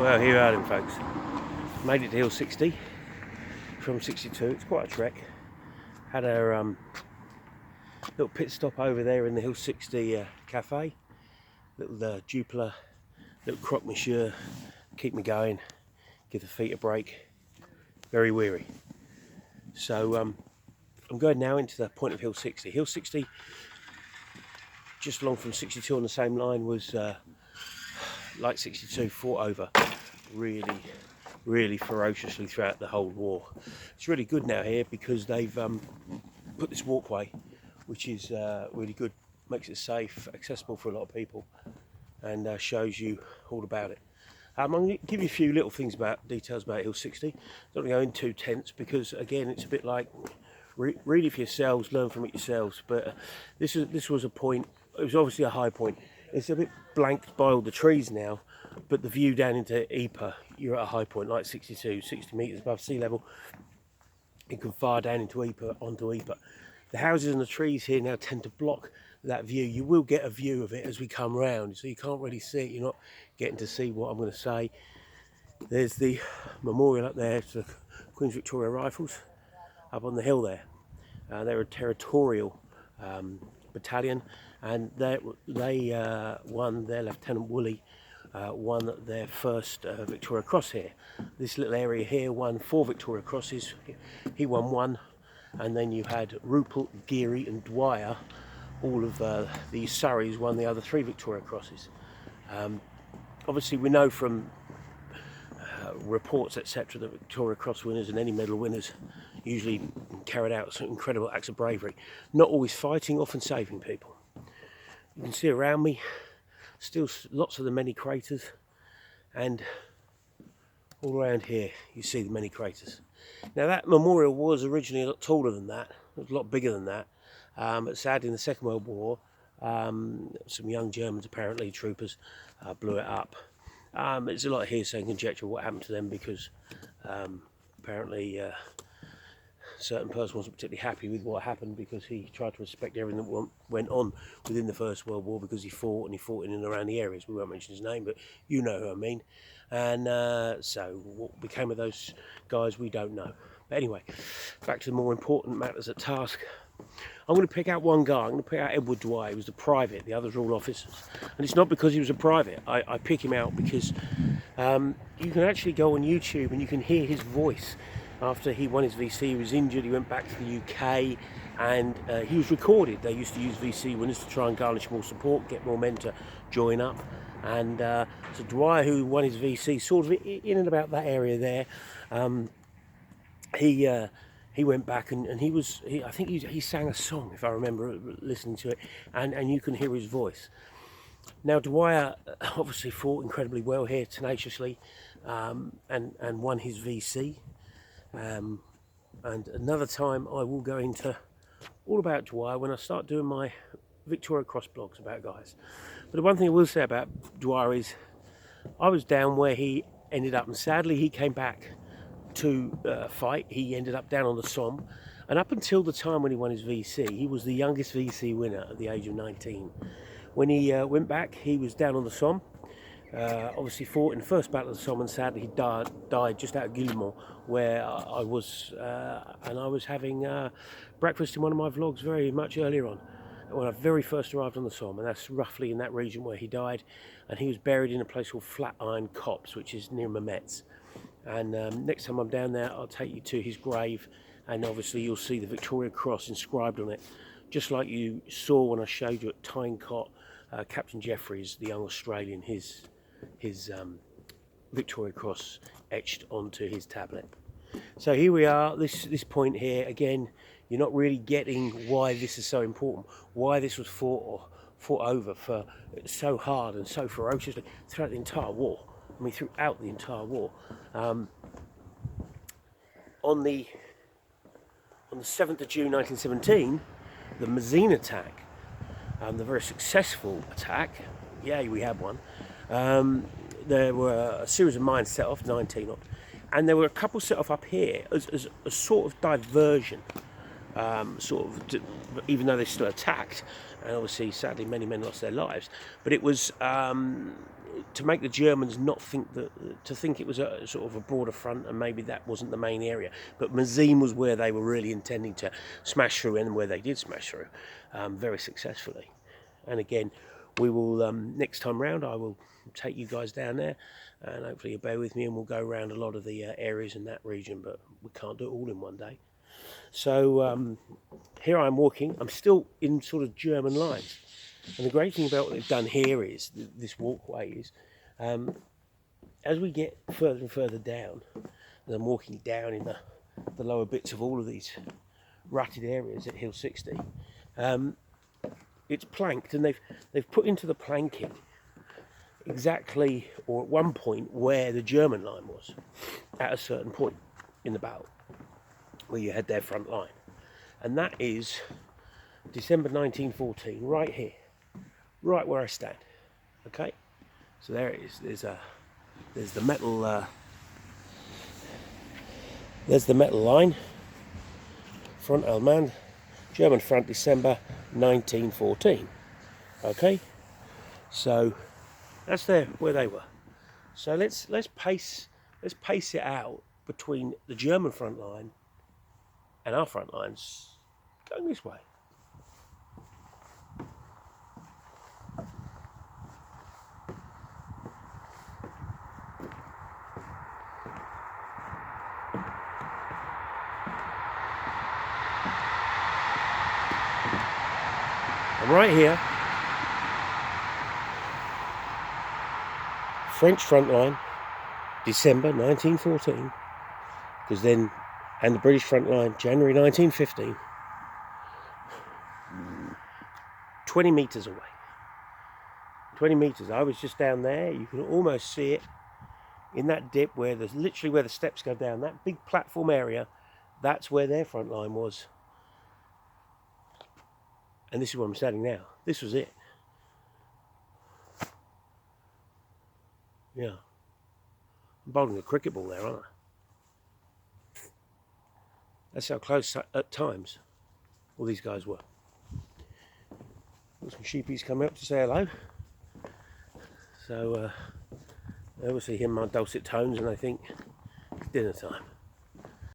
Well, here are them, folks. Made it to Hill 60 from 62. It's quite a trek. Had a little pit stop over there in the Hill 60 cafe. Little Jupiler, little croque monsieur. Keep me going, give the feet a break. Very weary. So I'm going now into the point of Hill 60. Hill 60, just along from 62 on the same line, was like 62, fought over really ferociously throughout the whole war. It's really good now here because they've put this walkway, which is really good, makes it safe, accessible for a lot of people, and shows you all about it. I'm going to give you a few little things details about Hill 60. Don't go in too tense because again it's a bit like read it for yourselves, learn from it yourselves. But this was a point. It was obviously a high point. It's a bit blanked by all the trees now, but the view down into Ypres, you're at a high point like 60 metres above sea level. You can fire down into Ypres, onto Ypres. The houses and the trees here now tend to block that view. You will get a view of it as we come round, so you can't really see it. You're not getting to see what I'm going to say. There's the memorial up there to the Queen's Victoria Rifles up on the hill there. They're a territorial battalion, and they won, their Lieutenant Woolley won their first Victoria Cross here. This little area here won 4 Victoria Crosses. He won 1, and then you had Rupert, Geary and Dwyer. All of the Surreys won the other 3 Victoria Crosses. Obviously we know from reports etc that Victoria Cross winners and any medal winners usually carried out some incredible acts of bravery, not always fighting, often saving people. You can see around me still lots of the many craters, and all around here you see the many craters. Now that memorial was originally a lot taller than that, it was a lot bigger than that, but sadly in the Second World War some young Germans, apparently troopers, blew it up. There's a lot of hearsay and conjecture what happened to them because apparently a certain person wasn't particularly happy with what happened because he tried to respect everything that went on within the First World War, because he fought in and around the areas. We won't mention his name, but you know who I mean. And so what became of those guys, we don't know. But anyway, back to the more important matters at task. I'm going to pick out one guy. I'm going to pick out Edward Dwyer. He was the private, the others are all officers. And it's not because he was a private. I pick him out because you can actually go on YouTube and you can hear his voice. After he won his VC, he was injured, he went back to the UK, and he was recorded. They used to use VC winners to try and garnish more support, get more men to join up. And so Dwyer, who won his VC sort of in and about that area there, he went back and I think he sang a song, if I remember listening to it, and you can hear his voice. Now Dwyer obviously fought incredibly well here, tenaciously, and won his VC. And another time I will go into all about Dwyer when I start doing my Victoria Cross blogs about guys. But the one thing I will say about Dwyer is I was down where he ended up, and sadly he came back to fight. He ended up down on the Somme, and up until the time when he won his VC, he was the youngest VC winner at the age of 19. When he went back, he was down on the Somme. Obviously fought in the first battle of the Somme, and sadly he died just out of Guillemont, where I was, and I was having breakfast in one of my vlogs very much earlier on, when I very first arrived on the Somme, and that's roughly in that region where he died. And he was buried in a place called Flatiron Copse, which is near Mametz. And next time I'm down there, I'll take you to his grave, and obviously you'll see the Victoria Cross inscribed on it, just like you saw when I showed you at Tyncott, Captain Jeffreys, the young Australian, his Victoria Cross etched onto his tablet. So here we are, this point here, again, you're not really getting why this is so important, why this was fought over for so hard and so ferociously throughout the entire war. I mean, throughout the entire war. On the 7th of June 1917, the Mézine attack, the very successful attack, yeah, we had one. There were a series of mines set off, 19 odd, and there were a couple set off up here as a sort of diversion, even though they still attacked, and obviously sadly many men lost their lives, but it was to make the Germans not think that, to think it was a sort of a broader front, and maybe that wasn't the main area. But Mazim was where they were really intending to smash through, and where they did smash through very successfully. And again, we will next time round, I will take you guys down there, and hopefully you'll bear with me, and we'll go around a lot of the areas in that region, but we can't do it all in one day. So here I'm walking. I'm still in sort of German lines. And the great thing about what they've done here is, this walkway is, as we get further and further down, and I'm walking down in the lower bits of all of these rutted areas at Hill 60, it's planked, and they've put into the planking exactly, or at one point, where the German line was, at a certain point in the battle, where you had their front line. And that is December 1914, right here. Right where I stand. Okay, so there it is. There's the metal. There's the metal line. Front Allemande, German front, December 1914. Okay, so that's where they were. So let's pace it out between the German front line and our front lines, going this way. And right here, French front line, December 1914, because then, and the British front line, January 1915, 20 metres away. 20 metres. I was just down there. You can almost see it in that dip where there's literally where the steps go down. That big platform area, that's where their front line was. And this is where I'm standing now. This was it. Yeah. I'm bowling a cricket ball there, aren't I? That's how close at times all these guys were. Got some sheepies coming up to say hello. So they obviously hear my dulcet tones and they think it's dinner time.